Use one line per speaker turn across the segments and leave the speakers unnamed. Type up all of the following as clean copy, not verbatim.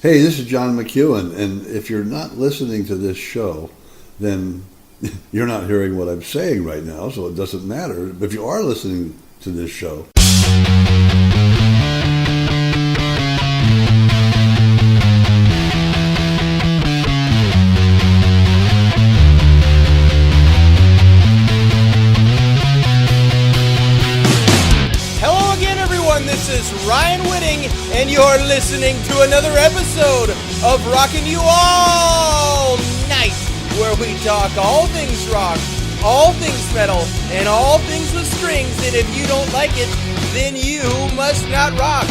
Hey, this is John McEuen, and if you're not listening to this show, then you're not hearing what I'm saying right now, so it doesn't matter. But if you are listening to this show...
This is Ryan Whitting, and you're listening to another episode of Rockin You All Night, where we talk all things rock, all things metal, and all things with strings, and if you don't like it, then you must not rock.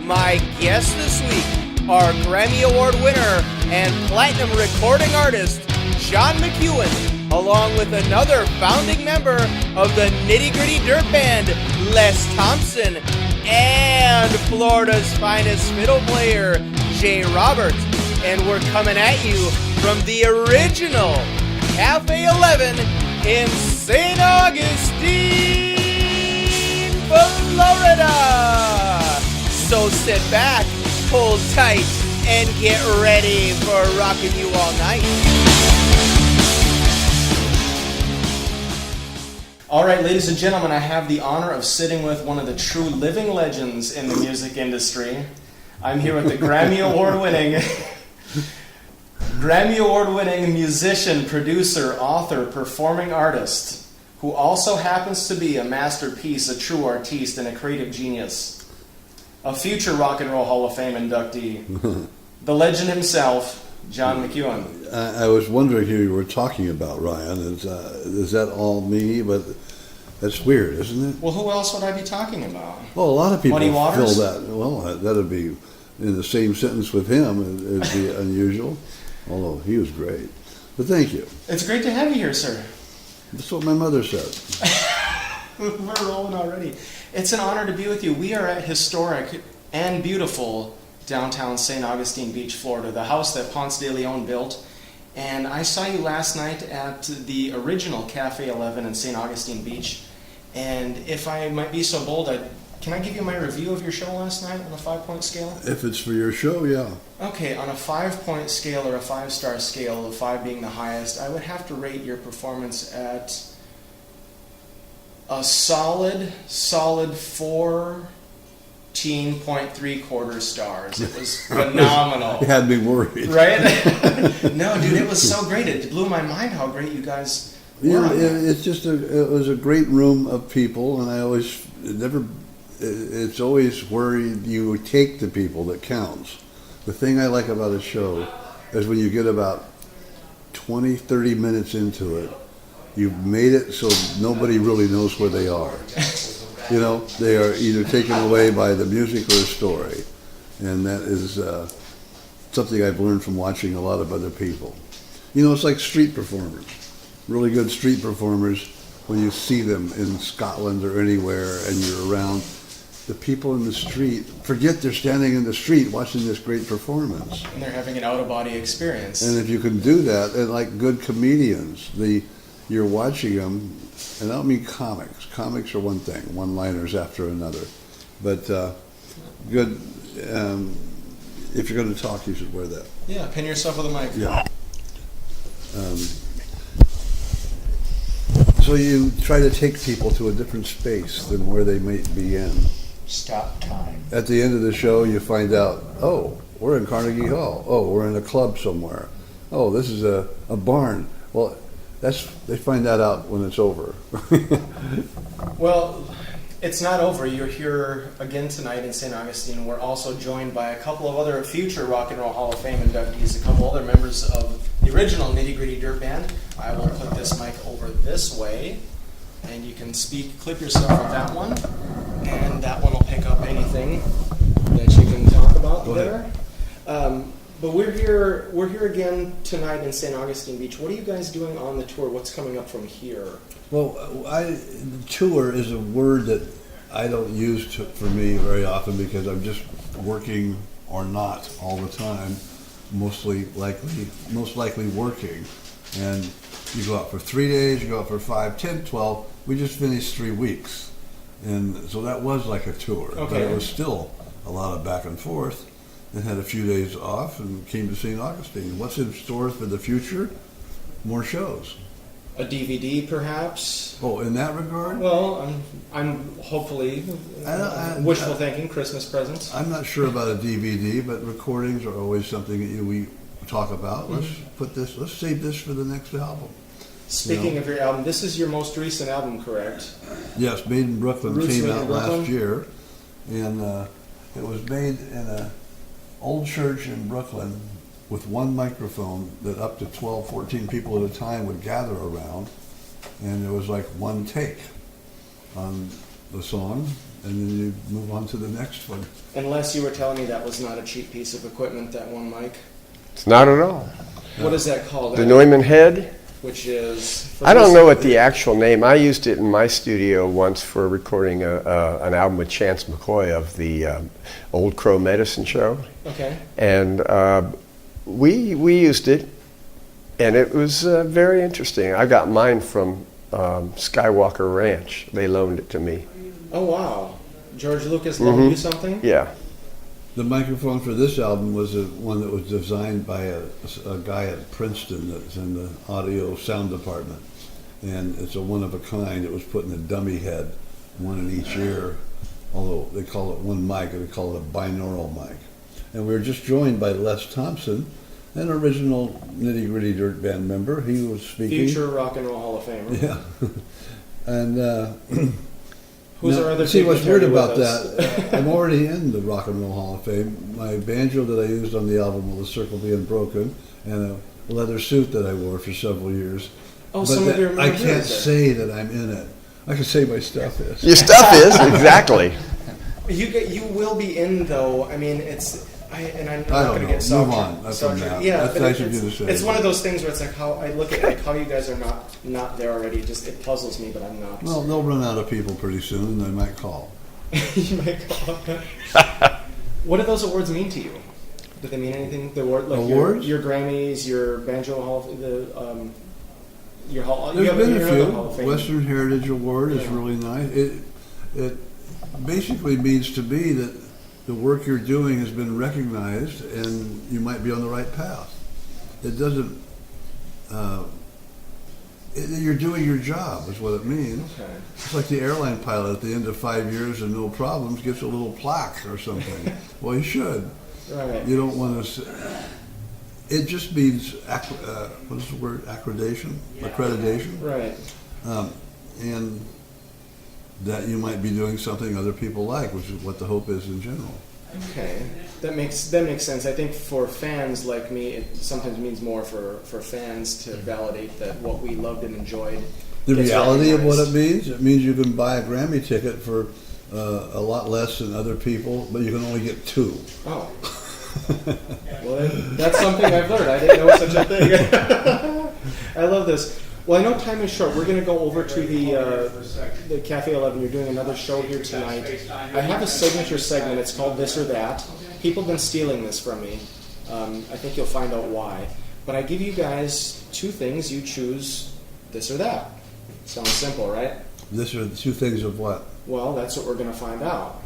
My guests this week are Grammy Award-winner and platinum recording artist John McEuen, along with another founding member of the Nitty Gritty Dirt Band, Thompson, and Florida's finest fiddle player, Jay Roberts. And we're coming at you from the original Cafe 11 in St. Augustine, Florida. So sit back, hold tight, and get ready for Rockin' You All Night. All right, ladies and gentlemen, I have the honor of sitting with one of the true living legends in the music industry. I'm here with the Grammy Award-winning musician, producer, author, performing artist, who also happens to be a masterpiece, a true artiste, and a creative genius. A future Rock and Roll Hall of Fame inductee. The legend himself, John McEuen.
I was wondering who you were talking about, Ryan. Is that all me? But that's weird, isn't it?
Well, who else would I be talking about?
Well, a lot of people
Muddy Waters?
feel that. Well, that would be in the same sentence with him. It would be unusual, although he was great. But thank you.
It's great to have you here, sir.
That's what my mother said.
We're rolling already. It's an honor to be with you. We are at historic and beautiful downtown St. Augustine Beach, Florida, the house that Ponce de Leon built. And I saw you last night at the original Cafe 11 in St. Augustine Beach. And if I might be so bold, can I give you my review of your show last night on a 5-point scale?
If it's for your show, yeah.
Okay, on a 5-point scale or a 5-star scale, the 5 being the highest, I would have to rate your performance at a solid 14.75 stars. It was phenomenal.
You had me worried.
Right? No, dude, it was so great. It blew my mind how great you guys were.
Yeah, it was a great room of people, and it's always where you take the people that counts. The thing I like about a show is when you get about 20, 30 minutes into it, you've made it so nobody really knows where they are. You know, they are either taken away by the music or the story. And that is something I've learned from watching a lot of other people. You know, it's like street performers. Really good street performers, when you see them in Scotland or anywhere and you're around, the people in the street forget they're standing in the street watching this great performance.
And they're having an out-of-body experience.
And if you can do that, and like good comedians, you're watching them, and I don't mean comics. Comics are one thing, one-liners after another. But good, if you're going to talk, you should wear that.
Yeah, pin yourself with a mic.
Yeah. So you try to take people to a different space than where they might be in.
Stop time.
At the end of the show, you find out, oh, we're in Carnegie Hall. Oh, we're in a club somewhere. Oh, this is a barn. Well, they find that out when it's over.
Well, it's not over. You're here again tonight in St. Augustine. We're also joined by a couple of other future Rock and Roll Hall of Fame inductees, a couple other members of the original Nitty Gritty Dirt Band. I will put this mic over this way, and you can clip yourself with that one, and that one will pick up anything that you can talk about there. But we're here again tonight in St. Augustine Beach. What are you guys doing on the tour? What's coming up from here?
Well, tour is a word that I don't use for me very often because I'm just working or not all the time, most likely working. And you go out for 3 days, you go out for 5, 10, 12. We just finished 3 weeks. And so that was like a tour.
Okay.
But it was still a lot of back and forth. and had a few days off and came to St. Augustine. What's in store for the future? More shows.
A DVD, perhaps?
Oh, in that regard?
Well, I'm hopefully wishful thinking, Christmas presents.
I'm not sure about a DVD, but recordings are always something that we talk about. Let's save this for the next album.
Speaking of your album, this is your most recent album, correct?
Yes, Made in Brooklyn
Roots
came
Made in
out
Brooklyn?
last year, and it was made in an old church in Brooklyn with one microphone that up to 12, 14 people at a time would gather around, and it was like one take on the song, and then you move on to the next one.
Unless you were telling me that was not a cheap piece of equipment, that one mic.
It's not at all.
What is that called?
The Neumann head?
Which is...
I don't know what the actual name. I used it in my studio once for recording an album with Chance McCoy of the Old Crow Medicine Show.
Okay.
And we used it, and it was very interesting. I got mine from Skywalker Ranch. They loaned it to me.
Oh, wow. George Lucas loaned you something?
Yeah.
The microphone for this album was one that was designed by a guy at Princeton that's in the audio sound department. And it's a one of a kind. It was put in a dummy head, one in each ear, although they call it one mic, and they call it a binaural mic. And we were just joined by Les Thompson, an original Nitty Gritty Dirt Band member. He was speaking.
Future Rock and Roll Hall of Famer.
Yeah. And
Who's
now,
our other
see, what's weird
dignitary
about
with us?
that, I'm already in the Rock and Roll Hall of Fame. My banjo that I used on the album, Will the Circle Being Broken, and a leather suit that I wore for several years.
Oh,
But
some of your
I can't
memorabilia.
say that I'm in it. I can say my stuff is.
Your stuff is, exactly.
You will be in, though. I mean, and I'm
I
not
don't
going to
know.
get soft.
Move on. That's
soft-
enough.
Yeah,
That's
but
nice of you to say.
it's one of those things where it's like how I look at like how you guys are not there already. Just it puzzles me, but I'm not.
Well, they'll run out of people pretty soon, and they might call.
You might call. What do those awards mean to you? Do they mean anything? The award, like
Awards?
Your Grammys, your Banjo Hall, your Hall.
There's
you have
been
your
a
other
few.
Hall of Fame.
Western Heritage Award is
Yeah.
really nice. It basically means to me that the work you're doing has been recognized and you might be on the right path. It doesn't, you're doing your job is what it means.
Okay.
It's like the airline pilot at the end of 5 years and no problems gets a little plaque or something. Well, you should.
Right.
You don't want to. It just means what is the word? Accreditation.
Right.
And that you might be doing something other people like, which is what the hope is in general.
Okay, that makes sense. I think for fans like me, it sometimes means more for fans to validate that what we loved and enjoyed.
The
gets
reality of what it
recognized.
means you can buy a Grammy ticket for a lot less than other people, but you can only get two.
Oh, well, that's something I've learned. I didn't know such a thing. I love this. Well, I know time is short. We're going to go over to the Cafe 11. You're doing another show here tonight. I have a signature segment. It's called This or That. People have been stealing this from me. I think you'll find out why. But I give you guys two things. You choose this or that. Sounds simple, right?
This are the two things of what?
Well, that's what we're going to find out.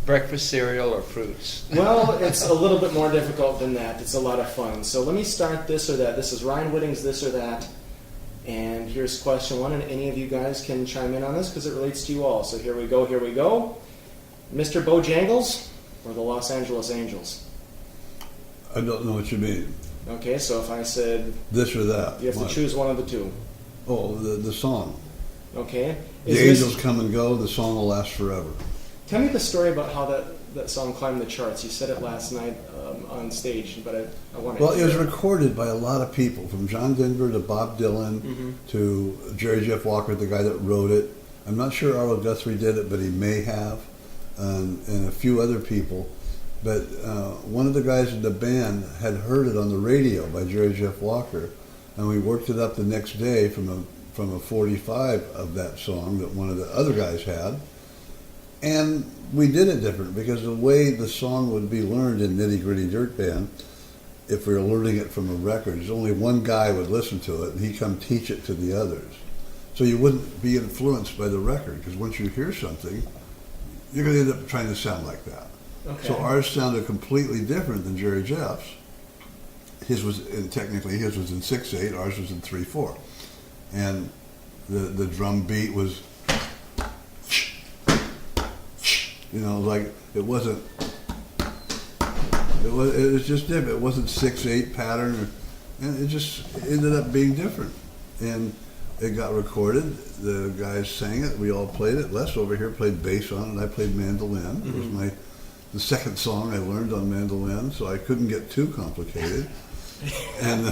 Breakfast cereal or fruits?
Well, it's a little bit more difficult than that. It's a lot of fun. So let me start this or that. This is Ryan Whitting's This or That. And here's question one, and any of you guys can chime in on this because it relates to you all. So here we go. Mr. Bojangles or the Los Angeles Angels?
I don't know what you mean.
Okay, so if I said
This or that.
you have
What?
to choose one of the two.
Oh, the song.
Okay.
The angels come and go. The song will last forever.
Tell me the story about how that song climbed the charts. You said it last night on stage, but I want to
Well, it was recorded by a lot of people, from John Denver to Bob Dylan to Jerry Jeff Walker, the guy that wrote it. I'm not sure Arlo Guthrie did it, but he may have, and a few other people. But one of the guys in the band had heard it on the radio by Jerry Jeff Walker, and we worked it up the next day from a 45 of that song that one of the other guys had. And we did it different because the way the song would be learned in Nitty Gritty Dirt Band, if we were learning it from a record, is only one guy would listen to it and he'd come teach it to the others. So you wouldn't be influenced by the record because once you hear something, you're going to end up trying to sound like that.
Okay.
So ours sounded completely different than Jerry Jeff's. His was, and technically his was in 6/8, ours was in 3/4. And the drum beat was, like it wasn't, it was just different. It wasn't 6/8 pattern, and it just ended up being different. And it got recorded. The guys sang it. We all played it. Les over here played bass on it. I played mandolin. It was the second song I learned on mandolin, so I couldn't get too complicated. And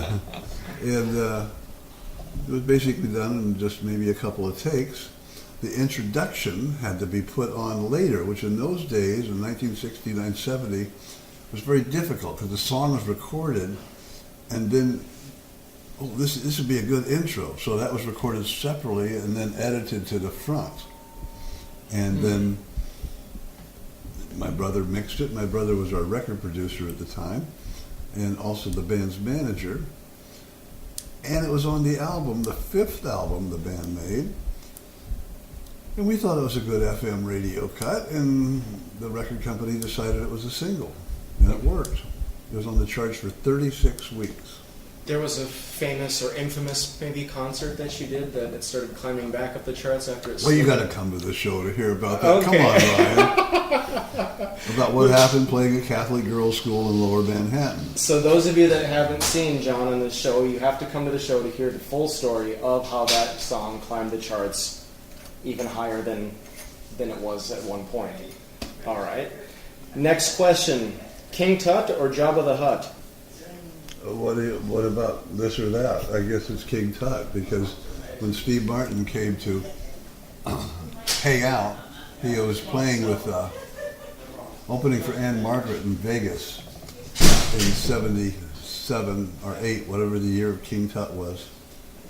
it was basically done in just maybe a couple of takes. The introduction had to be put on later, which in those days, in 1969, 70, was very difficult because the song was recorded, and then, this would be a good intro. So that was recorded separately and then edited to the front. And then my brother mixed it. My brother was our record producer at the time, and also the band's manager. And it was on the album, the 5th album the band made. And we thought it was a good FM radio cut, and the record company decided it was a single. And it worked. It was on the charts for 36 weeks.
There was a famous or infamous maybe concert that you did that it started climbing back up the charts after it.
Well, you got to come to the show to hear about that.
Okay.
Come on, Ryan. About what happened playing a Catholic girls' school in Lower Manhattan.
So those of you that haven't seen John on the show, you have to come to the show to hear the full story of how that song climbed the charts even higher than it was at one point. All right. Next question: King Tut or Jabba the Hutt?
What about this or that? I guess it's King Tut, because when Steve Martin came to hang out, he was playing with opening for Ann Margaret in Vegas in 77 or 8, whatever the year of King Tut was.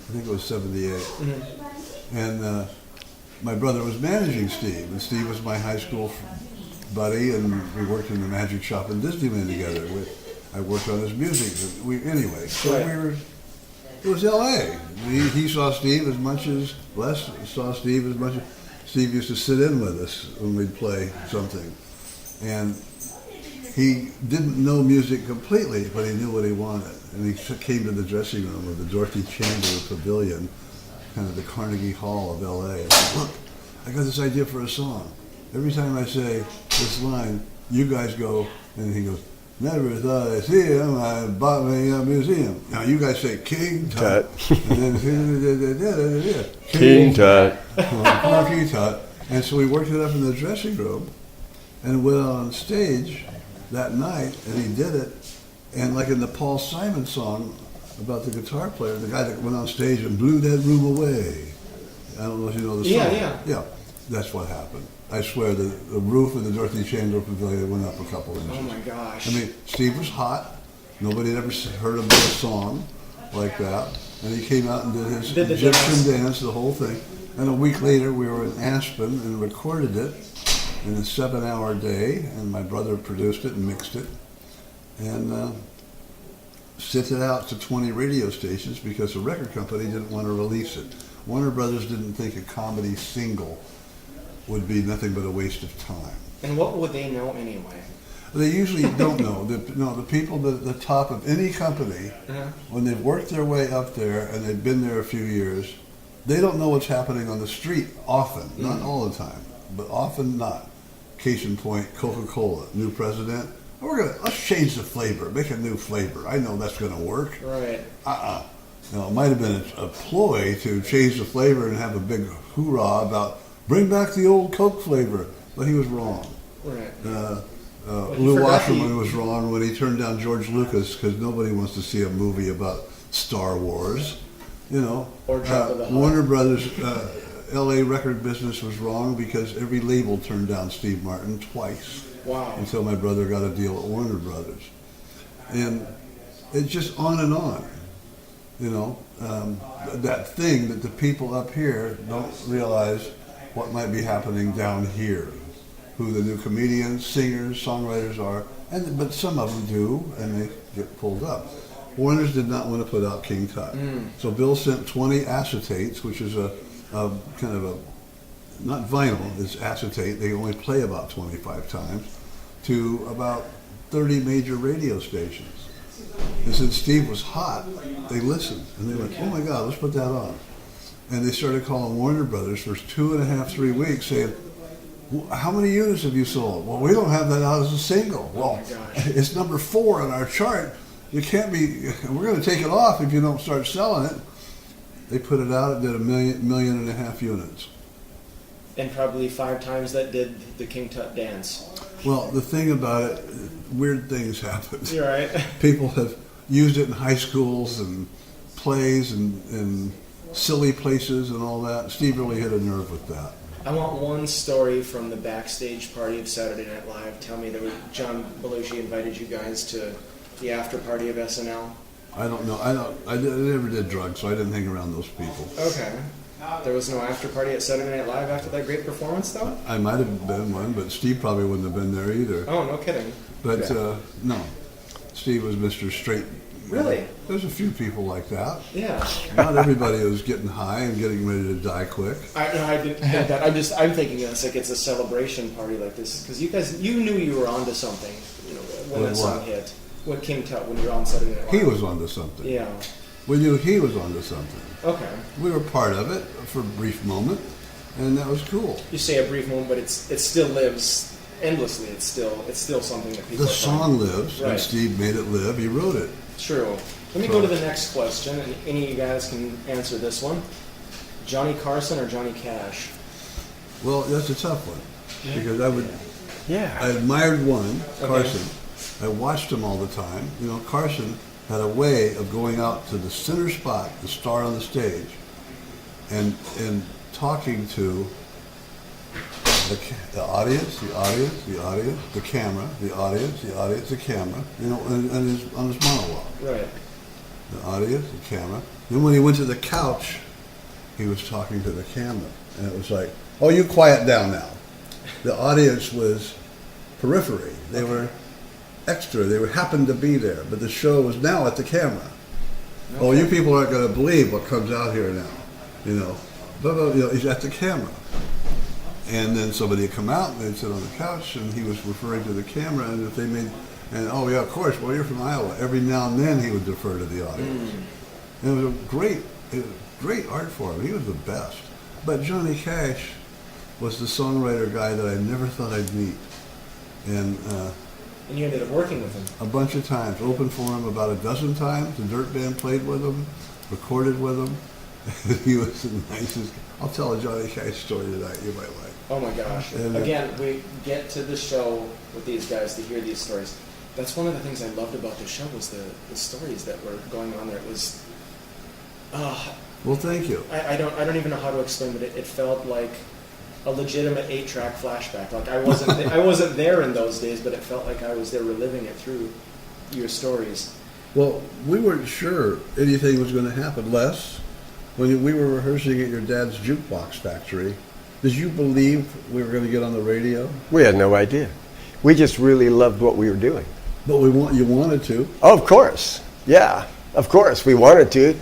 I think it was 78. Mm-hmm. And my brother was managing Steve, and Steve was my high school buddy, and we worked in the magic shop in Disneyland together. I worked on his music. It was L.A. He saw Steve as much as Les saw Steve as much as Steve used to sit in with us when we'd play something. And he didn't know music completely, but he knew what he wanted. And he came to the dressing room of the Dorothy Chandler Pavilion, kind of the Carnegie Hall of L.A. and said, "Look, I got this idea for a song. Every time I say this line, you guys go," and he goes, "Never thought I'd see him, I bought me a museum." Now you guys say King Tut. And then
King Tut.
King Tut. And so we worked it up in the dressing room and went out on stage that night, and he did it. And like in the Paul Simon song about the guitar player, the guy that went on stage and blew that room away. I don't know if you know the song. Yeah. That's what happened. I swear, the roof of the Dorothy Chandler Pavilion went up a couple inches.
Oh my gosh.
I mean, Steve was hot. Nobody had ever heard him do a song like that. And he came out and did his Egyptian dance, the whole thing. And a week later, we were in Aspen and recorded it in a 7-hour day. And my brother produced it and mixed it. And sent it out to 20 radio stations because the record company didn't want to release it. Warner Brothers didn't think a comedy single would be nothing but a waste of time.
And what would they know anyway?
They usually don't know. The people at the top of any company, when they've worked their way up there and they've been there a few years, they don't know what's happening on the street often. Not all the time, but often not. Case in point, Coca-Cola, new president. Let's change the flavor, make a new flavor. I know that's going to work.
Right.
It might have been a ploy to change the flavor and have a big hoorah about bring back the old Coke flavor, but he was wrong.
Right.
Lou Wasserman was wrong when he turned down George Lucas because nobody wants to see a movie about Star Wars. Or Warner Brothers, L.A. record business was wrong because every label turned down Steve Martin twice.
Wow.
Until my brother got a deal at Warner Brothers. And it's just on and on. That thing that the people up here don't realize what might be happening down here, who the new comedians, singers, songwriters are, but some of them do, and they get pulled up. Warner's did not want to put out King Tut. So Bill sent 20 acetates, which is a kind of a, not vinyl, it's acetate. They only play about 25 times. to about 30 major radio stations. And since Steve was hot, they listened. And they went, oh my God, let's put that on. And they started calling Warner Brothers for 2.5, 3 weeks saying, how many units have you sold? Well, we don't have that out as a single. Well, it's number 4 on our chart. You can't be, we're going to take it off if you don't start selling it. They put it out, it did 1.5 million units.
And probably 5 times that did the King Tut dance.
Well, the thing about it, weird things happen.
You're right.
People have used it in high schools and plays and silly places and all that. Steve really hit a nerve with that.
I want one story from the backstage party of Saturday Night Live. Tell me, John Belushi invited you guys to the after party of SNL?
I don't know. I never did drugs, so I didn't hang around those people.
Okay. There was no after party at Saturday Night Live after that great performance, though?
I might have been one, but Steve probably wouldn't have been there either.
Oh, no kidding.
But no, Steve was Mr. Straight.
Really?
There's a few people like that.
Yeah.
Not everybody was getting high and getting ready to die quick.
I didn't think that. I'm thinking it's like it's a celebration party like this because you knew you were onto something. You know, when that song hit. When King Tut, when you were on Saturday Night Live.
He was onto something.
Yeah.
We knew he was onto something.
Okay.
We were part of it for a brief moment, and that was cool.
You say a brief moment, but it still lives endlessly. It's still something that people.
The song lives,
right.
And Steve made it live. He wrote it.
True. Let me go to the next question, and any of you guys can answer this one. Johnny Carson or Johnny Cash?
Well, that's a tough one because I admired one, Carson. I watched him all the time. You know, Carson had a way of going out to the center spot, the star on the stage, and talking to the audience, the camera, the audience, the camera, you know, and on his monologue.
Right.
The audience, the camera. Then when he went to the couch, he was talking to the camera, and it was like, oh, you quiet down now. The audience was periphery. They were extra. They happened to be there, but the show was now at the camera. Okay. Oh, you people aren't going to believe what comes out here now, you know. But you know, he's at the camera. And then somebody would come out and they'd sit on the couch, and he was referring to the camera. And if they made, and oh yeah, of course, well, you're from Iowa. Every now and then he would defer to the audience. And it was a great art form. He was the best. But Johnny Cash was the songwriter guy that I never thought I'd meet. And
you ended up working with him?
A bunch of times. Opened for him about a dozen times. The Dirt Band played with him, recorded with him. He was the nicest. I'll tell a Johnny Cash story tonight you might like.
Oh my gosh. And, again, we get to the show with these guys to hear these stories. That's one of the things I loved about the show was the stories that were going on there. It was...
well, thank you.
I don't even know how to explain, but it felt like a legitimate 8-track flashback. Like I wasn't there in those days, but it felt like I was there reliving it through your stories.
Well, we weren't sure anything was going to happen. Les, when we were rehearsing at your dad's jukebox factory, did you believe we were going to get on the radio?
We had no idea. We just really loved what we were doing.
But you wanted to.
Oh, of course. Yeah, of course. We wanted to.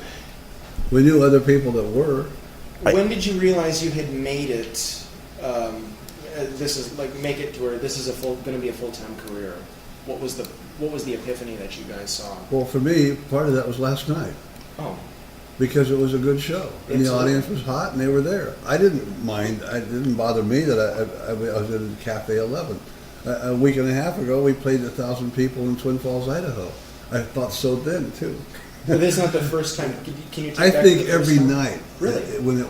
We knew other people that were.
When did you realize you had made it? This is like make it to where this is going to be a full-time career. What was the epiphany that you guys saw?
Well, for me, part of that was last night.
Oh.
Because it was a good show, and the audience was hot, and they were there. I didn't mind. It didn't bother me that I was in Cafe 11. A week and a half ago, we played 1,000 people in Twin Falls, Idaho. I thought so then too.
But this is not the first time. Can you?
I think every night,
really,
when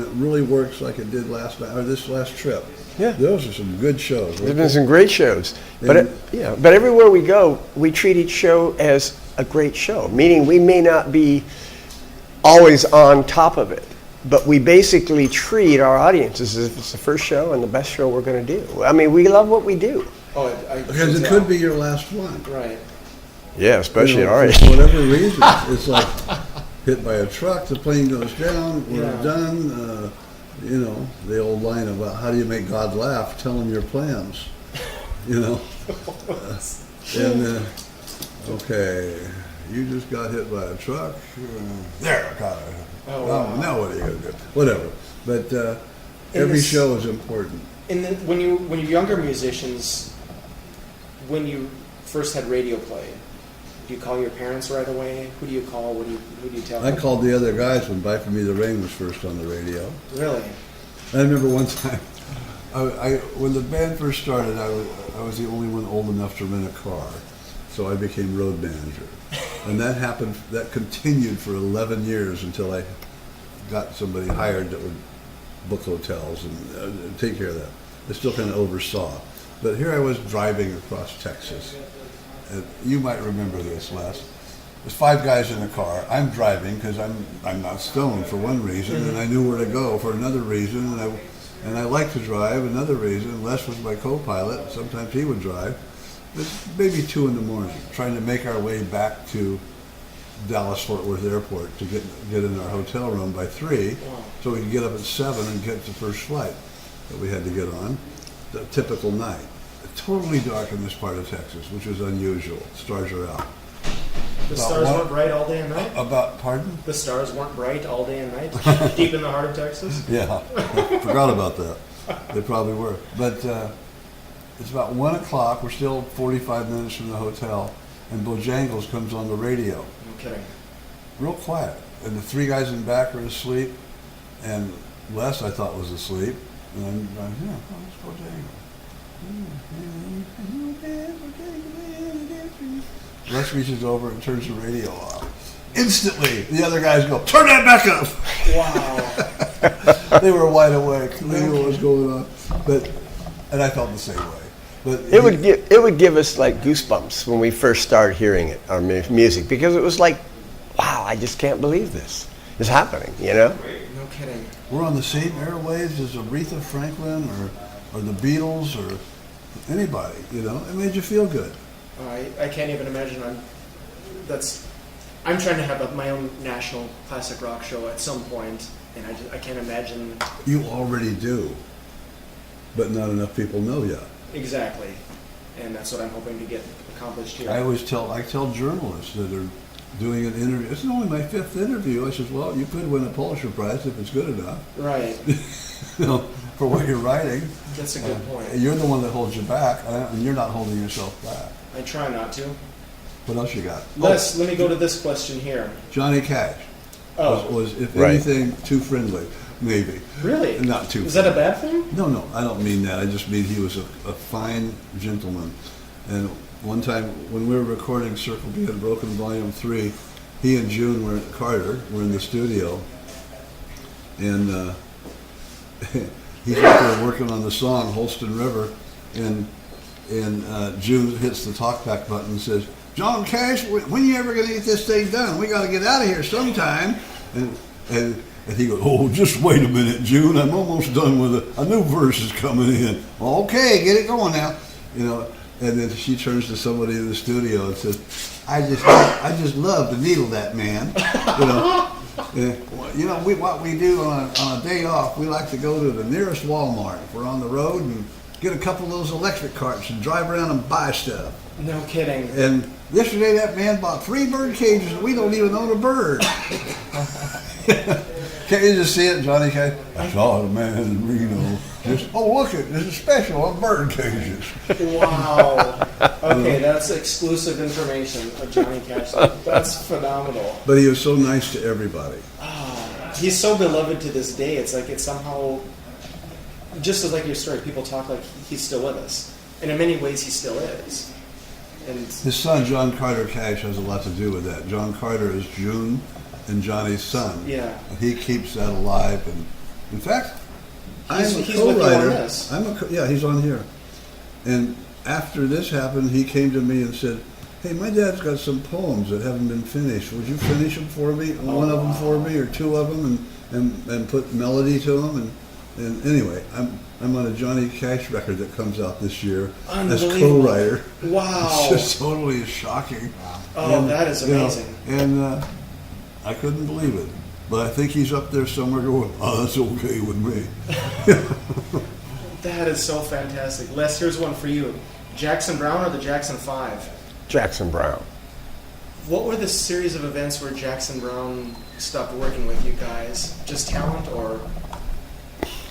it really works like it did last night or this last trip.
Yeah,
those are some good shows.
There's been some great shows, but everywhere we go, we treat each show as a great show. Meaning, we may not be always on top of it, but we basically treat our audiences as if it's the first show and the best show we're going to do. I mean, we love what we do.
Oh,
because it could be your last one.
Right.
Yeah, especially
at
our age.
For whatever reason, it's like hit by a truck, the plane goes down, we're done. You know, the old line about how do you make God laugh? Tell him your plans. You know. Okay, you just got hit by a truck. There, got it.
Oh, wow.
Now what are you gonna do? Whatever. But every show is important.
And then when you're younger musicians,
when you first had radio play, do you call your parents right away? Who do you call? Who do you tell?
I called the other guys when "Bye for Me, the Rain" was first on the radio.
Really?
I remember one time, when the band first started, I was the only one old enough to rent a car, so I became road manager, and that continued for 11 years until I got somebody hired that would book hotels and take care of that. I still kind of oversaw, but here I was driving across Texas. And you might remember this, Les. There's 5 guys in a car. I'm driving because I'm not stoned for one reason, and I knew where to go for another reason, and I like to drive another reason. Les was my co-pilot. Sometimes he would drive. It's maybe 2 in the morning, trying to make our way back to Dallas-Fort Worth Airport to get in our hotel room by 3, so we could get up at 7 and get the first flight that we had to get on. The typical night. Totally dark in this part of Texas, which is unusual. Stars are out.
The stars weren't bright all day and night?
Pardon?
The stars weren't bright all day and night? Deep in the heart of Texas?
Yeah, I forgot about that. They probably were. But it's about 1 o'clock. We're still 45 minutes from the hotel, and Bojangles comes on the radio.
No kidding.
Real quiet. And the 3 guys in the back are asleep, and Les, I thought, was asleep. And I'm it's Bojangles. Les reaches over and turns the radio off. Instantly, the other guys go, "Turn that back up!"
Wow.
They were wide awake. They knew what was going on. And I felt the same way. But
It would give us like goosebumps when we first started hearing it, our music, because it was like, wow, I just can't believe this is happening, you know?
No kidding.
we're on the same airwaves as Aretha Franklin or the Beatles or anybody, you know. It made you feel good.
I can't even imagine. I'm trying to have my own national classic rock show at some point, and I can't imagine.
You already do, but not enough people know yet.
Exactly, and that's what I'm hoping to get accomplished here.
I tell journalists that are doing an interview. It's only my 5th interview. I says, well, you could win a Pulitzer Prize if it's good enough.
Right.
You know, for what you're writing.
That's a good point.
You're the one that holds you back, and you're not holding yourself back.
I try not to.
What else you got?
Let me go to this question here.
Johnny Cash was if
Right.
anything, too friendly, maybe.
Really?
Not too
Is that a
friendly.
bad thing?
No, I don't mean that. I just mean he was a fine gentleman. And one time when we were recording Circle B Unbroken Volume 3, he and June Carter were in the studio, and he's out there working on the song Holston River, and June hits the talkback button and says, "John Cash, when you ever going to get this thing done? We got to get out of here sometime." And he goes, "Oh, just wait a minute, June. I'm almost done with it. A new verse is coming in." "Okay, get it going now." You know. And then she turns to somebody in the studio and says, I just love to needle that man." You know. What we do on a day off, we like to go to the nearest Walmart if we're on the road and get a couple of those electric carts and drive around and buy stuff.
No kidding.
And yesterday that man bought 3 bird cages and we don't even own a bird. Can't you just see it, Johnny Cash? "I saw the man in Reno. Look it, there's a special on bird cages."
Wow. Okay, that's exclusive information of Johnny Cash. That's phenomenal.
But he was so nice to everybody.
He's so beloved to this day. It's like it's somehow, just as like your story, people talk like he's still with us. And in many ways, he still is. And
His son, John Carter Cash, has a lot to do with that. John Carter is June and Johnny's son.
Yeah.
And he keeps that alive. And in fact,
He's
I'm a
with you on
co-writer.
this.
Yeah, he's on here. And after this happened, he came to me and said, "Hey, my dad's got some poems that haven't been finished. Would you finish them for me? One of them for me, or 2 of them, and put melody to them?" And anyway, I'm on a Johnny Cash record that comes out this year as
Unbelievable.
co-writer.
Wow.
It's just totally shocking.
Oh, that is amazing.
And I couldn't believe it. But I think he's up there somewhere going, "Oh, that's okay with me."
That is so fantastic. Les, here's one for you. Jackson Browne or the Jackson 5?
Jackson Browne.
What were the series of events where Jackson Browne stopped working with you guys? Just talent or?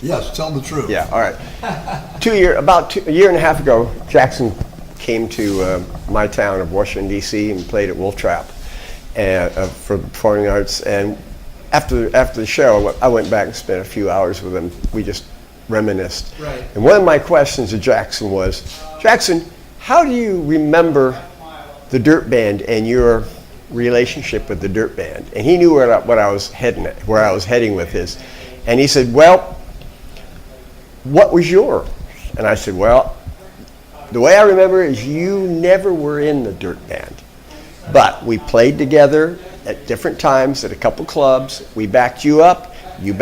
Yes, tell the truth.
Yeah, all right. About a year and a half ago, Jackson came to my town of Washington, D.C. and played at Wolf Trap for performing arts. And after the show, I went back and spent a few hours with him. We just reminisced.
Right.
And one of my questions to Jackson was, Jackson, how do you remember the Dirt Band and your relationship with the Dirt Band? And he knew where I was heading with this. And he said, well, what was yours? And I said, well, the way I remember it is you never were in the Dirt Band. But we played together at different times at a couple clubs. We backed you up. You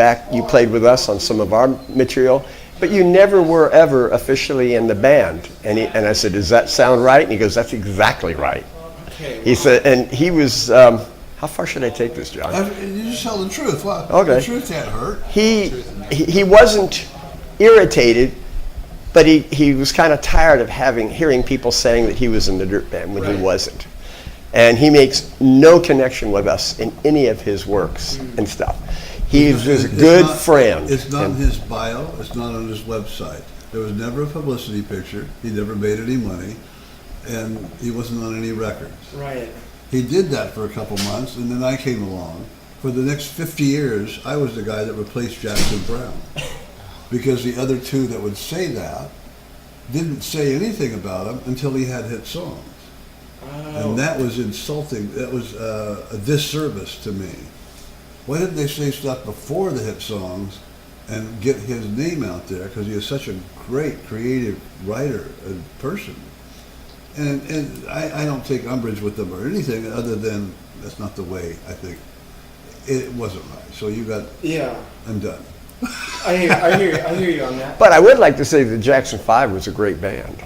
played with us on some of our material. But you never were ever officially in the band. And I said, does that sound right? And he goes, that's exactly right.
Okay.
He said, and he was, how far should I take this, John?
You just tell the truth. Well,
Okay.
The truth can't hurt.
He wasn't irritated, but he was kind of tired of hearing people saying that he was in the Dirt Band when he wasn't. And he makes no connection with us in any of his works and stuff. He's just a good friend.
It's not in his bio. It's not on his website. There was never a publicity picture. He never made any money, and he wasn't on any records.
Right.
He did that for a couple months, and then I came along. For the next 50 years, I was the guy that replaced Jackson Browne. Because the other two that would say that didn't say anything about him until he had hit songs.
Oh.
And that was insulting. That was a disservice to me. Why didn't they say stuff before the hit songs and get his name out there? Because he is such a great creative writer and person. And I don't take umbrage with them or anything other than that's not the way I think. It wasn't right. So you got,
Yeah.
I'm done.
I hear you on that.
But I would like to say that Jackson 5 was a great band.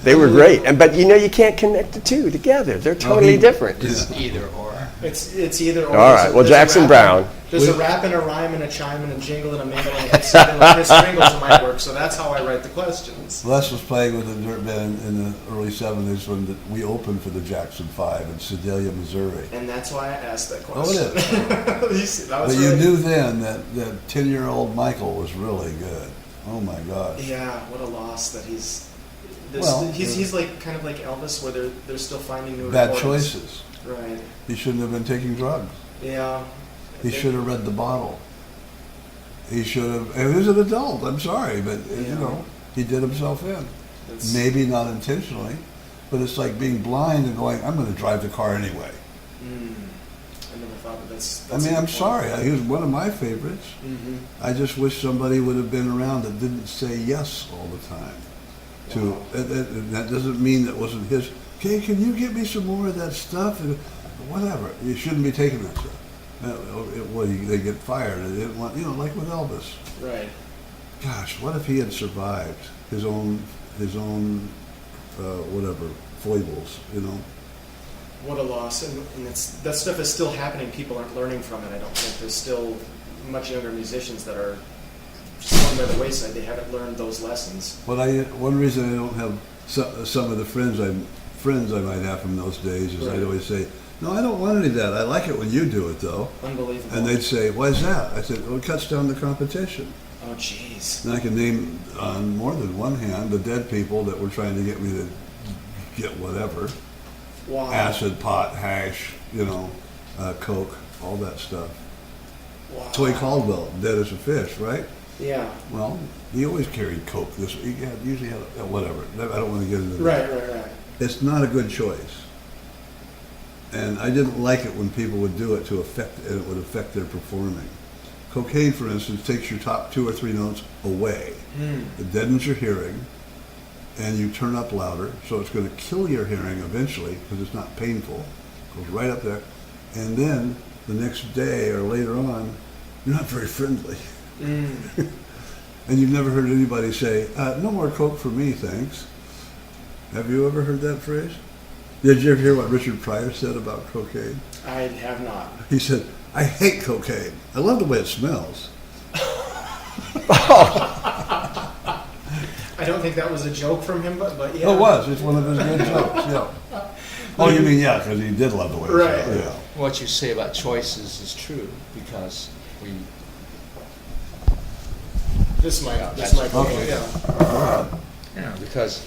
They were great. But you can't connect the two together. They're totally different.
It's either or.
It's either or.
All right. Well, Jackson Browne.
There's a rap and a rhyme and a chime and a jingle and a mingle and a hit single and his singles in my work, so that's how I write the questions.
Les was playing with the Dirt Band in the early 70s when we opened for the Jackson 5 in Sedalia, Missouri.
And that's why I asked that
Oh,
question.
it is.
You see, that was
But you
really-
knew then that 10-year-old Michael was really good. Oh my gosh.
Yeah, what a loss that he's
Well,
he's like kind of like Elvis, where they're still finding new
Bad
recordings.
choices.
Right.
He shouldn't have been taking drugs.
Yeah.
He should have read the bottle. He should have. He was an adult. I'm sorry, but he did himself in.
It's-
Maybe not intentionally, but it's like being blind and going, "I'm going to drive the car anyway."
I never thought of that's
I mean, I'm sorry. He was one of my favorites.
Mm-hmm.
I just wish somebody would have been around that didn't say yes all the time. That doesn't mean that wasn't his. Okay, can you get me some more of that stuff? And whatever. You shouldn't be taking that stuff. They get fired. They didn't want, like with Elvis.
Right.
Gosh, what if he had survived his own whatever foibles?
What a loss, and that stuff is still happening. People aren't learning from it. I don't think there's still much younger musicians that are thrown by the wayside. They haven't learned those lessons.
But one reason I don't have some of the friends I might have from those days is I'd always say, "No, I don't want any of that. I like it when you do it, though."
Unbelievable.
And they'd say, "Why is that?" I said, "Well, it cuts down the competition."
Oh, jeez.
And I can name on more than one hand the dead people that were trying to get me to get whatever.
Wow.
Acid, pot, hash, coke, all that stuff.
Wow.
Toy Caldwell, dead as a fish, right?
Yeah.
Well, he always carried coke. He usually had whatever. I don't want to get into that.
Right.
It's not a good choice. And I didn't like it when people would do it and it would affect their performing. Cocaine, for instance, takes your top 2 or 3 notes away. It deadens your hearing, and you turn up louder, so it's going to kill your hearing eventually because it's not painful. It goes right up there. And then the next day or later on, you're not very friendly. And you've never heard anybody say, "No more coke for me, thanks." Have you ever heard that phrase? Did you ever hear what Richard Pryor said about cocaine?
I have not.
He said, "I hate cocaine. I love the way it smells."
I don't think that was a joke from him, but yeah.
Oh, it was. It's one of his good jokes, yeah. Oh, you mean, yeah, because he did love the way it
Right.
smelled, yeah.
What you say about choices is true because
This might
that's
go,
okay.
yeah.
because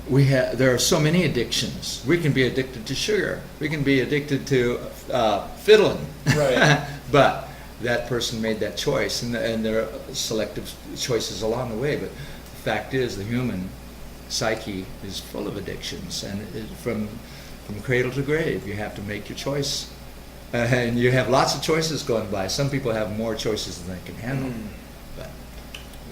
there are so many addictions. We can be addicted to sugar. We can be addicted to fiddling.
Right.
But that person made that choice, and there are selective choices along the way. But the fact is, the human psyche is full of addictions, and from cradle to grave, you have to make your choice. And you have lots of choices going by. Some people have more choices than they can handle. But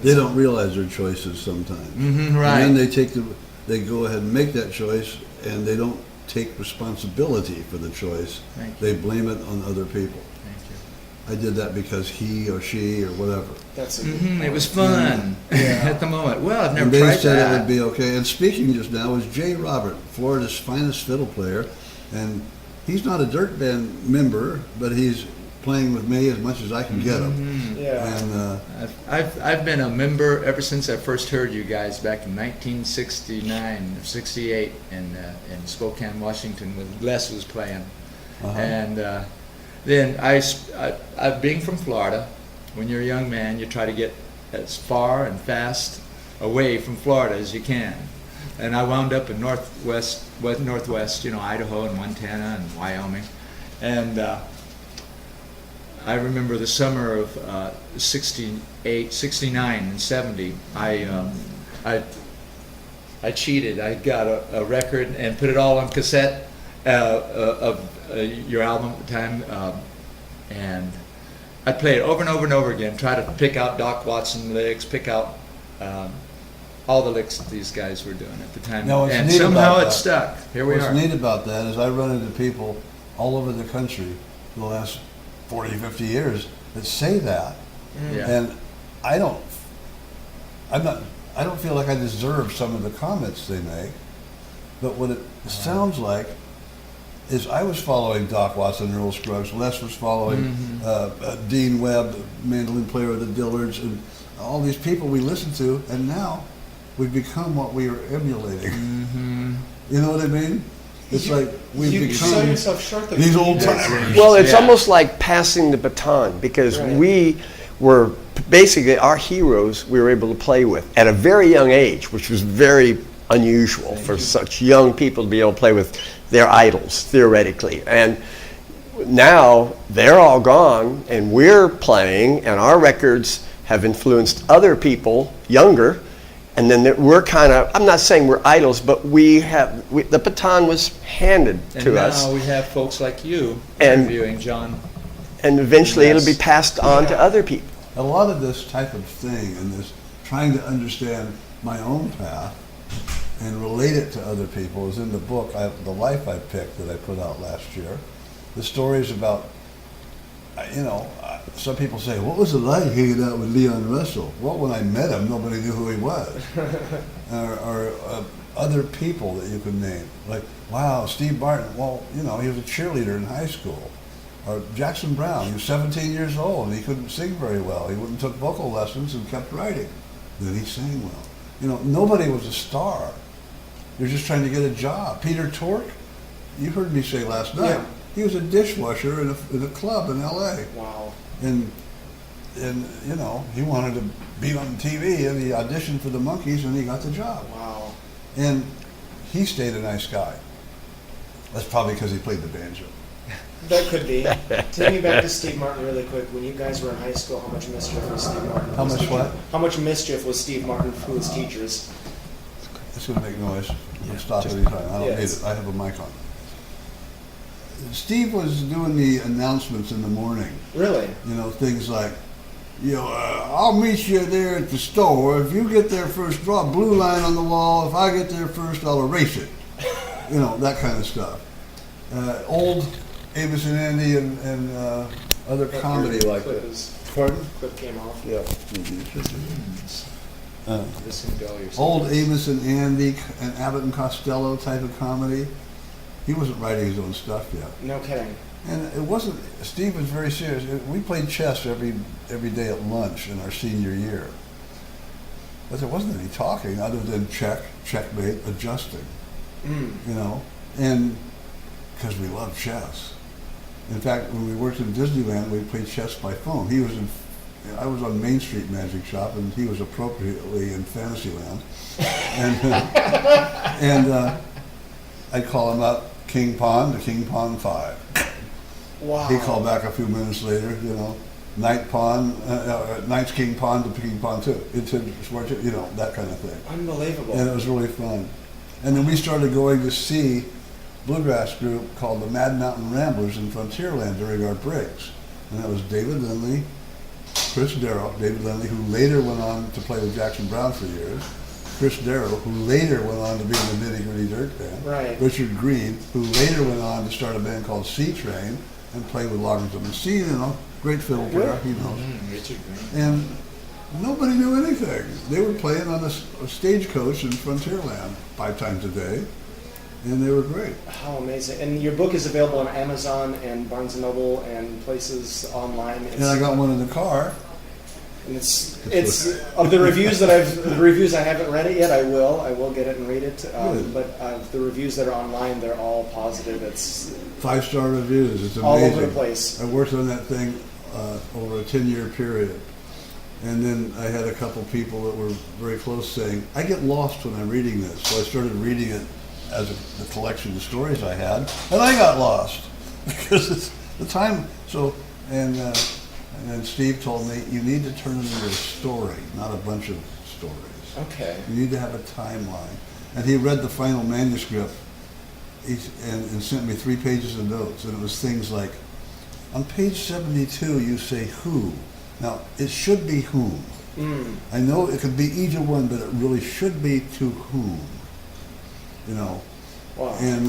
They don't realize their choices sometimes.
right.
And then they go ahead and make that choice, and they don't take responsibility for the choice.
Thank you.
They blame it on other people.
Thank you.
I did that because he or she or whatever.
That's a good
It was fun at the moment. Well, I've never
And they
tried
said
that.
it would be okay. And speaking just now was Jay Robert, Florida's finest fiddle player. And he's not a dirt band member, but he's playing with me as much as I can get him.
Yeah.
And
I've been a member ever since I first heard you guys back in 1969, 68 in Spokane, Washington, when Les was playing. And then I being from Florida, when you're a young man, you try to get as far and fast away from Florida as you can. And I wound up in northwest, Idaho and Montana and Wyoming. And I remember the summer of 68, 69, and 70. I cheated. I got a record and put it all on cassette of your album at the time, and I'd play it over and over and over again. Try to pick out Doc Watson lyrics, pick out all the licks that these guys were doing at the time,
No, what's
and
neat
somehow
about
it
that-
stuck. Here we
what's
are.
neat about that is I run into people all over the country for the last 40, 50 years that say that.
Yeah.
And I don't feel like I deserve some of the comments they make, but what it sounds like is I was following Doc Watson, Earl Scruggs, Les was following Dean Webb, mandolin player of the Dillards, and all these people we listened to, and now we've become what we are emulating. You know what I mean? It's like we've
you sell
become
yourself short. Though.
these old timers.
Well, it's
Yeah.
almost like passing the baton, because
Right.
we were basically our heroes we were able to play with at a very young age, which was very unusual for such young people to be able to play with their idols, theoretically. And now they're all gone, and we're playing, and our records have influenced other people younger. And then we're kind of, I'm not saying we're idols, but the baton was handed
And
to
now
us.
we have folks like you
And-
interviewing John.
And eventually it'll be
Yes.
passed on to other people.
A lot of this type of thing and this trying to understand my own path and relate it to other people is in the book, The Life I Picked, that I put out last year. The stories about, some people say, what was it like hanging out with Leon Russell? Well, when I met him, nobody knew who he was. or other people that you can name. Like, wow, Steve Martin, well, he was a cheerleader in high school. Or Jackson Brown, he was 17 years old and he couldn't sing very well. He went and took vocal lessons and kept writing. Then he sang well. Nobody was a star. You're just trying to get a job. Peter Tork, you heard me say last night,
Yeah.
he was a dishwasher in a club in L.A.
Wow.
And he wanted to be on TV and he auditioned for the Monkees and he got the job.
Wow.
And he stayed a nice guy. That's probably because he played the banjo.
That could be. Take me back to Steve Martin really quick. When you guys were in high school, how much mischief was Steve Martin?
How much what?
How much mischief was Steve Martin who was teachers?
It's going to make noise. I'll stop anytime. I don't
Yeah,
need it. I have a mic on. Steve was doing the announcements in the morning.
Really?
Things like, I'll meet you there at the store. If you get there first, draw a blue line on the wall. If I get there first, I'll erase it. That kind of stuff. Old Amos and Andy and other comedy like
Clip
that.
is-
Pardon?
Clip came off.
Yeah.
Listen to all your
Old Amos and Andy and Abbott and Costello type of comedy. He wasn't writing his own stuff yet.
No kidding.
And it wasn't, Steve was very serious. We played chess every day at lunch in our senior year. But there wasn't any talking other than checkmate, adjusting, and because we loved chess. In fact, when we worked in Disneyland, we played chess by phone. He was in I was on Main Street Magic Shop, and he was appropriately in Fantasyland. And I'd call him up, King Pawn to King Pawn 5.
Wow.
He'd call back a few minutes later, you know, Knight Pawn, Knight's King Pawn to King Pawn 2, you know, that kind of thing.
Unbelievable.
And it was really fun. And then we started going to see bluegrass group called the Mad Mountain Ramblers in Frontierland during our breaks. And that was David Lindley, Chris Darrow, David Lindley, who later went on to play with Jackson Browne for years, Chris Darrow, who later went on to be in the Nitty Gritty Dirt Band,
Right.
Richard Green, who later went on to start a band called C Train and played with Loggins on the Sea, you know, great fiddle player, he knows.
Richard Green.
And nobody knew anything. They were playing on a stagecoach in Frontierland 5 times a day, and they were great.
How amazing. And your book is available on Amazon and Barnes & Noble and places online.
And I got one in the car.
And it's of the reviews that I haven't read it yet. I will get it and read it.
Good.
But the reviews that are online, they're all positive. It's
5-star reviews. It's amazing.
all over the place.
I worked on that thing over a 10-year period. And then I had a couple people that were very close saying, I get lost when I'm reading this. So I started reading it as a collection of stories I had, and I got lost because it's the time. So, and then Steve told me, you need to turn it into a story, not a bunch of stories.
Okay.
You need to have a timeline. And he read the final manuscript and sent me 3 pages of notes, and it was things like, on page 72 you say who. Now, it should be whom. I know it could be either one, but it really should be to whom. You know.
Wow.
And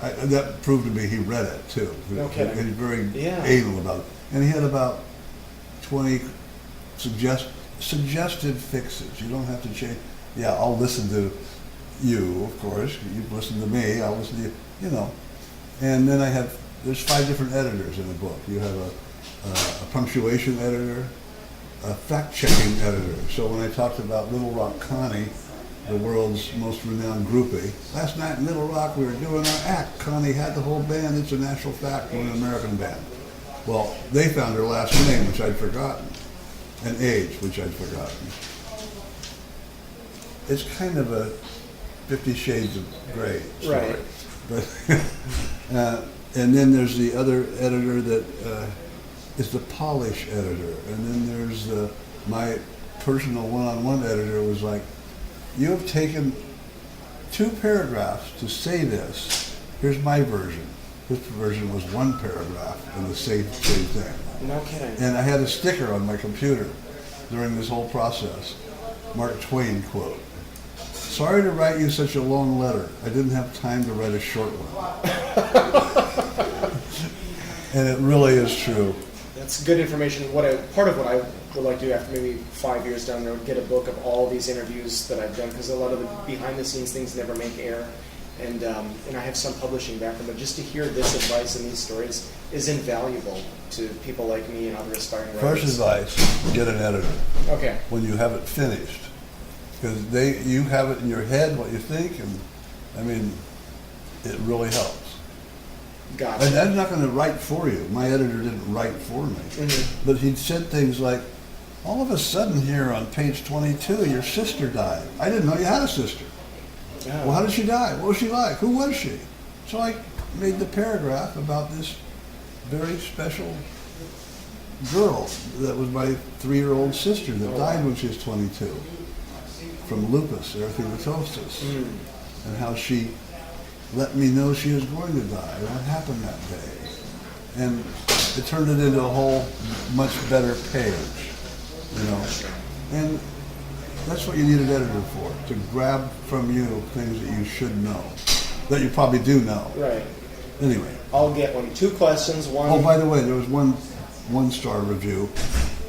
that proved to me he read it too.
No kidding.
And he's very
Yeah.
anal about it. And he had about 20 suggested fixes. You don't have to change. Yeah, I'll listen to you, of course. You've listened to me. I'll listen to you. You know. And then there's 5 different editors in the book. You have a punctuation editor, a fact-checking editor. So when I talked about Little Rock Connie, the world's most renowned groupie, last night in Little Rock we were doing our act. Connie had the whole band. It's a national fact. We're an American band. Well, they found her last name, which I'd forgotten, and age, which I'd forgotten. It's kind of a 50 Shades of Grey story.
Right.
But, and then there's the other editor that is the polish editor. And then there's my personal one-on-one editor was like, you have taken 2 paragraphs to say this. Here's my version. His version was 1 paragraph in the same thing.
No kidding.
And I had a sticker on my computer during this whole process. Mark Twain quote. Sorry to write you such a long letter. I didn't have time to write a short one. And it really is true.
That's good information. Part of what I would like to do after maybe 5 years down the road, get a book of all these interviews that I've done, because a lot of the behind-the-scenes things never make air. And I have some publishing background, but just to hear this advice and these stories is invaluable to people like me and other aspiring writers.
First advice, get an editor.
Okay.
When you have it finished. Because you have it in your head, what you think, and I mean, it really helps.
Gotcha.
And I'm not going to write for you. My editor didn't write for me.
Mm-hmm.
But he'd said things like, all of a sudden here on page 22, your sister died. I didn't know you had a sister.
Yeah.
Well, how did she die? What was she like? Who was she? So I made the paragraph about this very special girl that was my 3-year-old sister that died when she was 22 from lupus erythematosus, and how she let me know she was going to die, and what happened that day. And it turned it into a whole much better page, you know. And that's what you need an editor for, to grab from you things that you should know, that you probably do know.
Right.
Anyway.
I'll get one. 2 questions. One.
Oh, by the way, there was one 1-star review,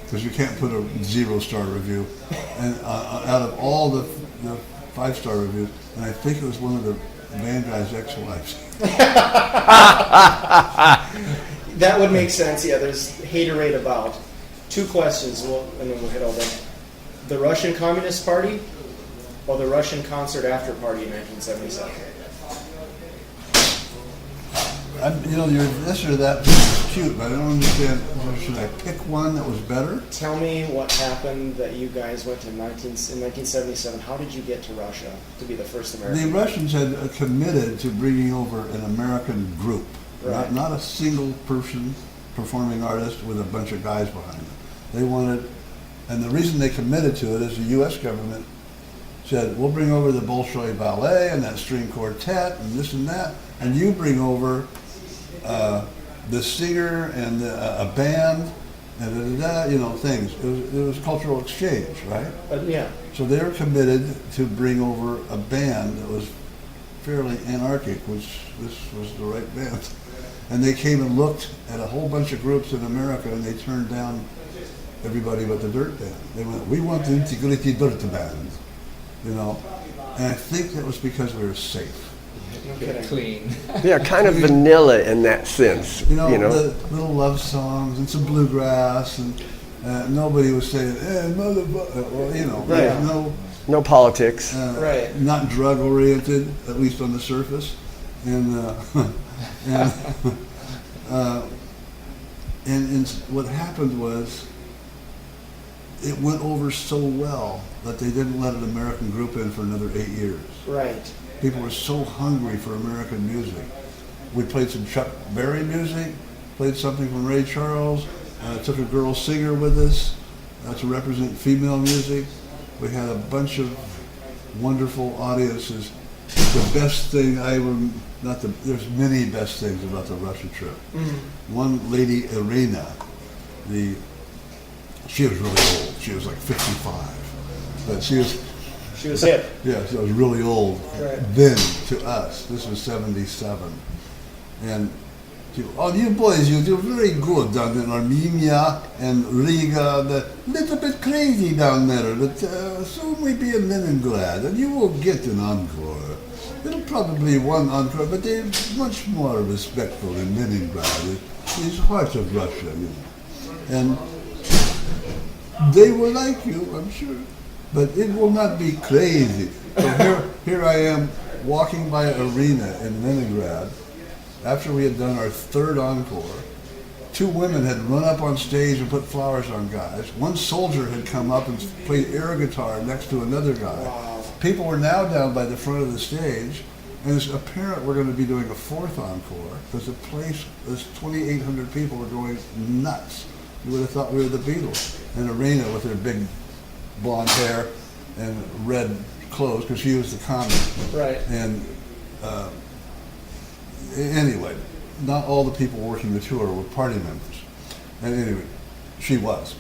because you can't put a 0-star review. And out of all the 5-star reviews, and I think it was one of the band guy's ex-wives.
That would make sense. Yeah, there's haterade about. 2 questions, and then we'll hit all that. The Russian Communist Party or the Russian concert after party in 1977?
You know, you're this or that cute, but I don't understand. Should I pick one that was better?
Tell me what happened that you guys went to in 1977. How did you get to Russia to be the first American?
The Russians had committed to bringing over an American group,
Right.
not a single person performing artist with a bunch of guys behind them. They wanted, and the reason they committed to it is the U.S. government said, we'll bring over the Bolshoi Ballet and that string quartet and this and that, and you bring over the singer and a band and things. It was cultural exchange, right?
Yeah.
So they were committed to bring over a band that was fairly anarchic, which this was the right band. And they came and looked at a whole bunch of groups in America, and they turned down everybody but the Dirt Band. They went, we want the Nitty Gritty Dirt Band, And I think that was because we were safe.
No kidding.
Clean.
Yeah, kind of vanilla in that sense.
The little love songs and some bluegrass, and nobody was saying, "Hey, motherfucker,"
Right. No politics.
Right.
Not drug oriented, at least on the surface, and and what happened was it went over so well that they didn't let an American group in for another 8 years.
Right.
People were so hungry for American music. We played some Chuck Berry music, played something from Ray Charles, took a girl singer with us to represent female music. We had a bunch of wonderful audiences. The best thing there's many best things about the Russia trip. Mm-hmm. One lady, R.I.A.N, she was really old. She was like 55. But she was
hip.
Yeah, she was really old.
Right.
Then to us, this was 77. And you boys, you do very good down in Armenia and Riga. A little bit crazy down there, but soon we'll be in Leningrad, and you will get an encore. It'll probably be one encore, but they're much more respectful in Leningrad. It's heart of Russia, And they will like you, I'm sure. But it will not be crazy. So here I am walking by R.I.A.N in Leningrad after we had done our third encore. Two women had run up on stage and put flowers on guys. One soldier had come up and played air guitar next to another guy.
Wow.
People were now down by the front of the stage, and it's apparent we're going to be doing a fourth encore because the place, this 2,800 people were going nuts. You would have thought we were the Beatles. And R.I.A.N with her big blonde hair and red clothes because she was the comic.
Right.
And anyway, not all the people working the tour were party members. And anyway, she was.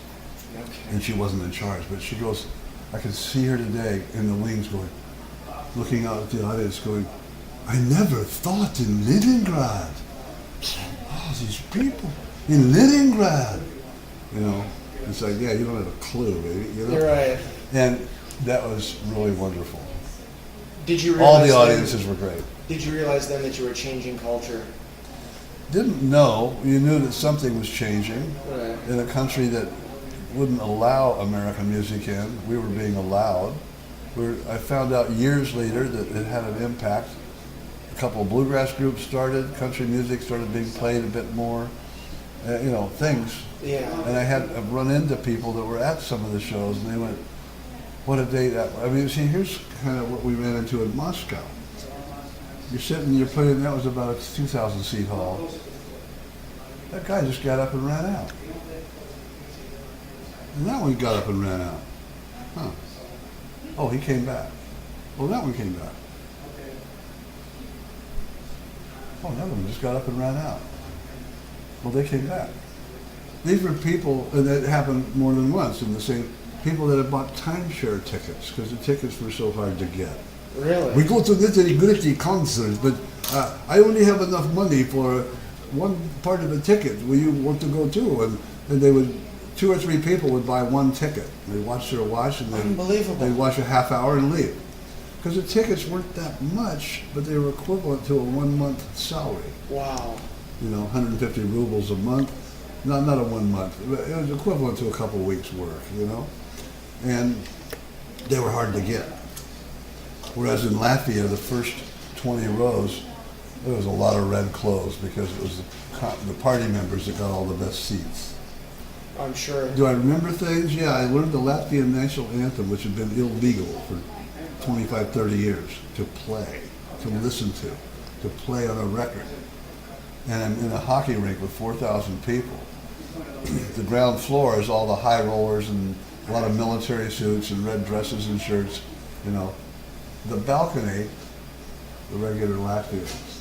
Okay.
And she wasn't in charge. But she goes, I could see her today in the wings going, looking out at the audience going, I never thought in Leningrad. Oh, these people in Leningrad. It's like, yeah, you don't have a clue, baby.
You're right.
And that was really wonderful.
Did you
All
realize
the audiences were great.
Did you realize then that you were changing culture?
Didn't know. You knew that something was changing.
Right.
In a country that wouldn't allow American music in, we were being allowed. I found out years later that it had an impact. A couple of bluegrass groups started, country music started being played a bit more, things.
Yeah.
And I've run into people that were at some of the shows, and they went, what a day that was. I mean, see, here's kind of what we ran into in Moscow. You're playing, that was about a 2,000 seat hall. That guy just got up and ran out. And that one got up and ran out. Huh. Oh, he came back. Well, that one came back. Oh, that one just got up and ran out. Well, they came back. These were people, and that happened more than once, in the same, people that had bought timeshare tickets, because the tickets were so hard to get.
Really?
We go to Nitty Gritty concerts, but I only have enough money for one part of the ticket. Will you want to go too? And they would, 2 or 3 people would buy one ticket. They'd watch their watch, and they'd watch a half hour and leave. Because the tickets weren't that much, but they were equivalent to a 1 month salary.
Wow.
150 rubles a month. Not a 1 month, but it was equivalent to a couple of weeks' work, And they were hard to get. Whereas in Latvia, the first 20 rows, There was a lot of red clothes because it was the party members that got all the best seats.
I'm sure.
Do I remember things? Yeah, I learned the Latvian national anthem, which had been illegal for 25, 30 years, to play, to listen to play on a record. And I'm in a hockey rink with 4,000 people. The ground floor is all the high rollers and a lot of military suits and red dresses and shirts, you know. The balcony, the regular Latvians,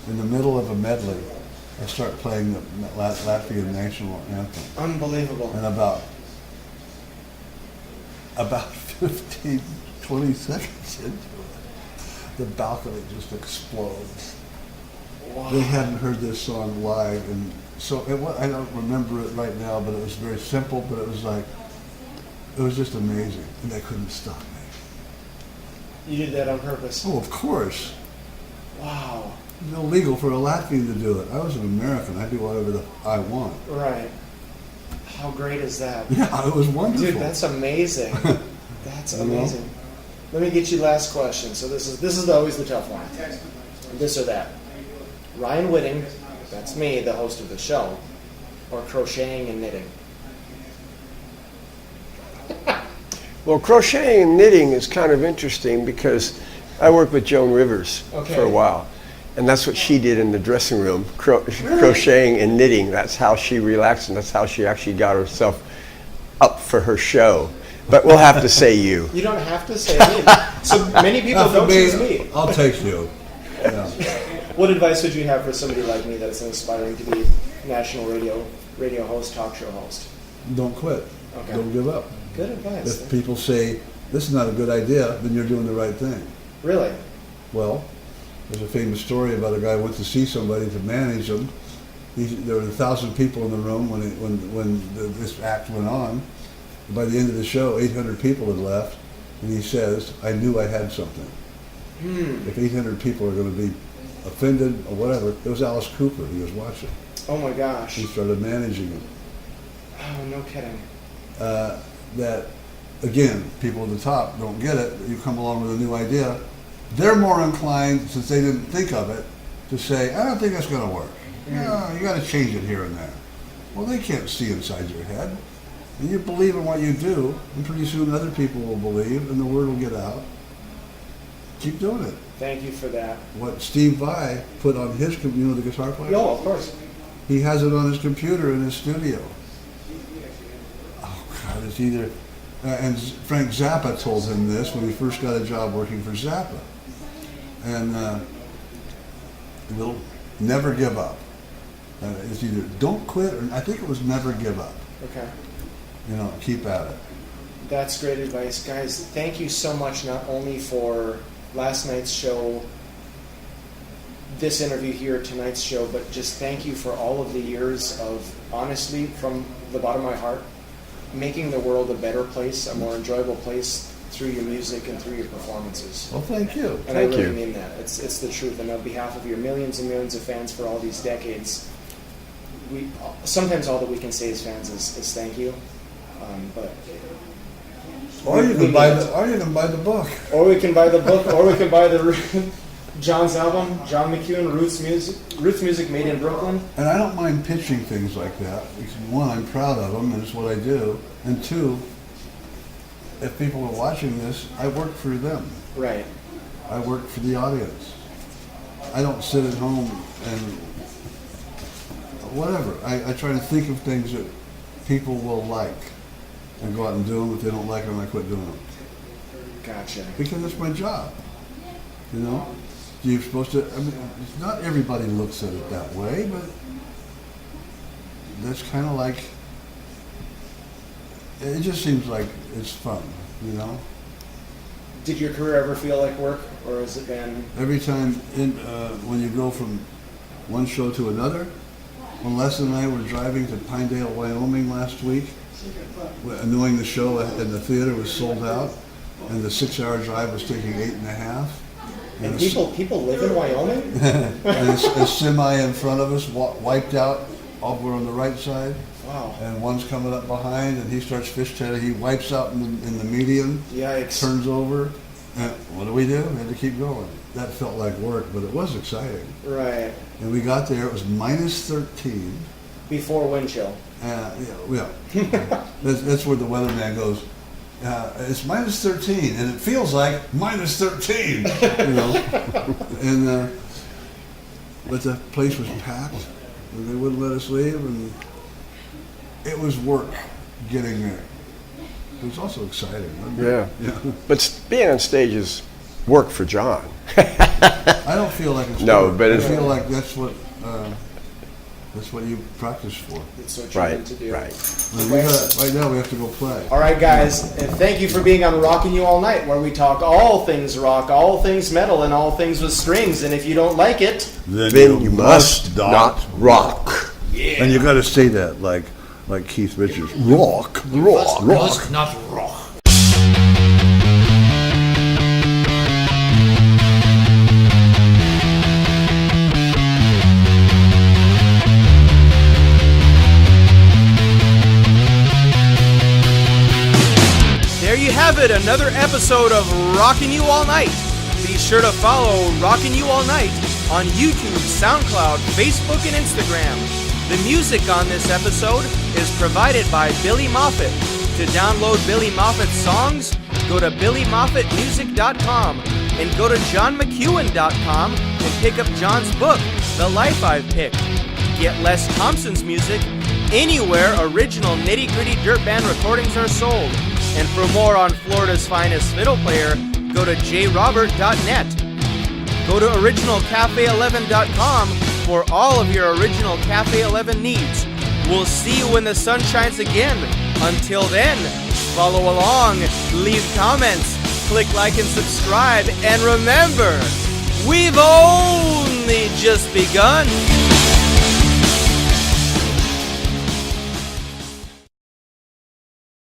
in the middle of a medley, I start playing the Latvian national anthem.
Unbelievable.
And about 15, 20 seconds into it, the balcony just explodes.
Wow.
They hadn't heard this song live, and so I don't remember it right now, but it was very simple, but it was just amazing, and they couldn't stop me.
You did that on purpose.
Oh, of course.
Wow.
It's illegal for a Latvian to do it. I was an American. I do whatever I want.
Right. How great is that?
Yeah, it was wonderful.
Dude, that's amazing. That's
You know?
amazing. Let me get you last question. So this is always the tough one. This or that. Ryan Whitting, that's me, the host of the show, or crocheting and knitting.
Well, crocheting and knitting is kind of interesting because I worked with Joan Rivers for a while. And that's what she did in the dressing room, crocheting and knitting. That's how she relaxed, and that's how she actually got herself up for her show. But we'll have to say you.
You don't have to say me. So many people don't choose me.
I'll take you. Yeah.
What advice would you have for somebody like me that's aspiring to be national radio host, talk show host?
Don't quit.
Okay.
Don't give up.
Good advice.
If people say, this is not a good idea, then you're doing the right thing.
Really?
Well, there's a famous story about a guy who went to see somebody to manage them. There were 1,000 people in the room when this act went on. By the end of the show, 800 people had left, and he says, I knew I had something. If 800 people are going to be offended or whatever, it was Alice Cooper. He was watching.
Oh my gosh.
He started managing them.
Oh, no kidding.
That, again, people at the top don't get it. You come along with a new idea. They're more inclined, since they didn't think of it, to say, I don't think that's going to work. No, you got to change it here and there. Well, they can't see inside your head. And you believe in what you do, and pretty soon other people will believe, and the word will get out. Keep doing it.
Thank you for that.
What Steve Vai put on his, you know, the guitar player?
No, of course.
He has it on his computer in his studio. Oh, God, it's either... and Frank Zappa told him this when he first got a job working for Zappa. And never give up. It's either don't quit, or I think it was never give up.
Okay.
You know, keep at it.
That's great advice. Guys, thank you so much not only for last night's show, this interview here, tonight's show, but just thank you for all of the years of, honestly, from the bottom of my heart, making the world a better place, a more enjoyable place through your music and through your performances.
Well, thank you.
And
Thank
I really
you.
mean that. It's the truth. And on behalf of your millions and millions of fans for all these decades, sometimes all that we can say as fans is thank you. But
Or you can buy the book.
Or we can buy the book, or we can buy the John's album, John McEuen, Roots Music Made in Brooklyn.
And I don't mind pitching things like that. Because one, I'm proud of them, and it's what I do. And two, if people are watching this, I work for them.
Right.
I work for the audience. I don't sit at home and whatever. I try to think of things that people will like and go out and do them. If they don't like them, I quit doing them.
Gotcha.
Because it's my job. You know? You're supposed to, I mean, not everybody looks at it that way, but that's kind of like, it just seems like it's fun, you know?
Did your career ever feel like work, or has it been?
Every time when you go from one show to another, when Les and I were driving to Pinedale, Wyoming last week, knowing the show in the theater was sold out, and the 6-hour drive was taking 8.5.
And people live in Wyoming?
And a semi in front of us wiped out over on the right side.
Wow.
And one's coming up behind, and he starts fishtailing. He wipes out in the median.
Yikes.
Turns over. And what do? We had to keep going. that felt like work, but it was exciting.
Right.
And we got there, it was minus 13.
Before wind chill.
Yeah. That's where the weatherman goes, it's minus 13, and it feels like minus 13, And, but the place was packed, and they wouldn't let us leave, and it was work getting there. It was also exciting.
Yeah. But being on stage is work for John.
I don't feel like it's
No,
work.
but
I
it's-
feel like that's what you practice for.
It's what you're
Right,
meant to do.
right.
And right now we have to go play.
All right, guys, and thank you for being on Rockin You All Night, where we talk all things rock, all things metal, and all things with strings. And if you don't like it,
Then you must not rock.
And you got to say that like Keith Richards. Rock.
Not rock.
There you have it, another episode of Rockin You All Night. Be sure to follow Rockin You All Night on YouTube, SoundCloud, Facebook, and Instagram. The music on this episode is provided by Billy Moffat. To download Billy Moffat's songs, go to BillyMoffatMusic.com and go to JohnMcEuen.com and pick up John's book, The Life I've Picked. Get Les Thompson's music anywhere original Nitty Gritty Dirt Band recordings are sold. And for more on Florida's finest fiddle player, go to jrobert.net. Go to OriginalCafe11.com for all of your original Cafe 11 needs. We'll see you when the sun shines again. Until then, follow along, leave comments, click like and subscribe, and remember, we've only just begun.